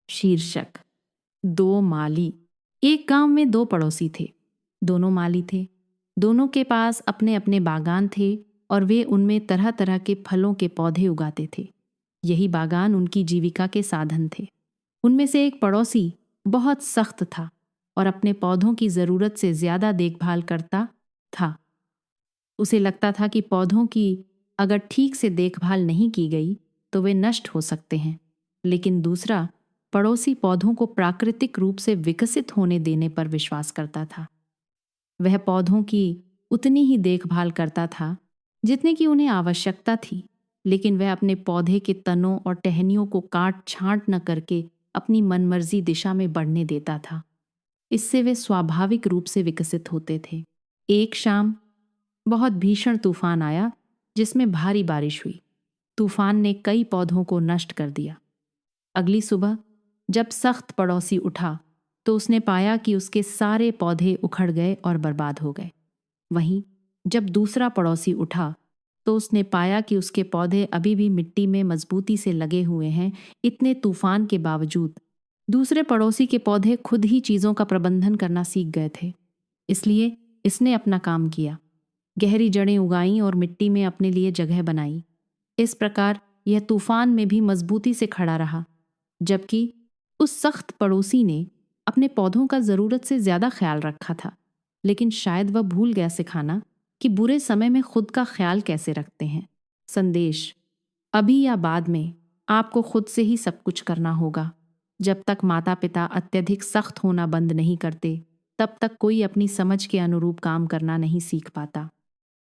शीर्षक: दो माली। एक गांव में दो पड़ोसी थे। दोनों माली थे। दोनों के पास अपने अपने बागान थे और वे उनमें तरह तरह के फलों के पौधे उगाते थे। यही बागान उनकी जीविका के साधन थे। उनमें से एक पड़ोसी बहुत सख्त था और अपने पौधों की ज़रूरत से ज़्यादा देखभाल करता था। उसे लगता था कि पौधों की अगर ठीक से देखभाल नहीं की गई तो वे नष्ट हो सकते हैं। लेकिन दूसरा पड़ोसी पौधों को प्राकृतिक रूप से विकसित होने देने पर विश्वास करता था। वह पौधों की उतनी ही देखभाल करता था जितने की उन्हें आवश्यकता थी, लेकिन वह अपने पौधे के तनों और टहनियों को काट छांट न करके अपनी मनमर्जी दिशा में बढ़ने देता था। इससे वे स्वाभाविक रूप से विकसित होते थे। एक शाम बहुत भीषण तूफान आया जिसमें भारी बारिश हुई। तूफान ने कई पौधों को नष्ट कर दिया। अगली सुबह जब सख्त पड़ोसी उठा तो उसने पाया कि उसके सारे पौधे उखड़ गए और बर्बाद हो गए। वहीं जब दूसरा पड़ोसी उठा तो उसने पाया कि उसके पौधे अभी भी मिट्टी में मजबूती से लगे हुए हैं। इतने तूफान के बावजूद दूसरे पड़ोसी के पौधे खुद ही चीज़ों का प्रबंधन करना सीख गए थे। इसलिए इसने अपना काम किया, गहरी जड़ें उगाईं और मिट्टी में अपने लिए जगह बनाई। इस प्रकार यह तूफान में भी मजबूती से खड़ा रहा, जबकि उस सख्त पड़ोसी ने अपने पौधों का ज़रूरत से ज़्यादा ख्याल रखा था। लेकिन शायद वह भूल गया सिखाना कि बुरे समय में खुद का ख्याल कैसे रखते हैं। संदेश: अभी या बाद में आपको खुद से ही सब कुछ करना होगा। जब तक माता पिता अत्यधिक सख्त होना बंद नहीं करते, तब तक कोई अपनी समझ के अनुरूप काम करना नहीं सीख पाता।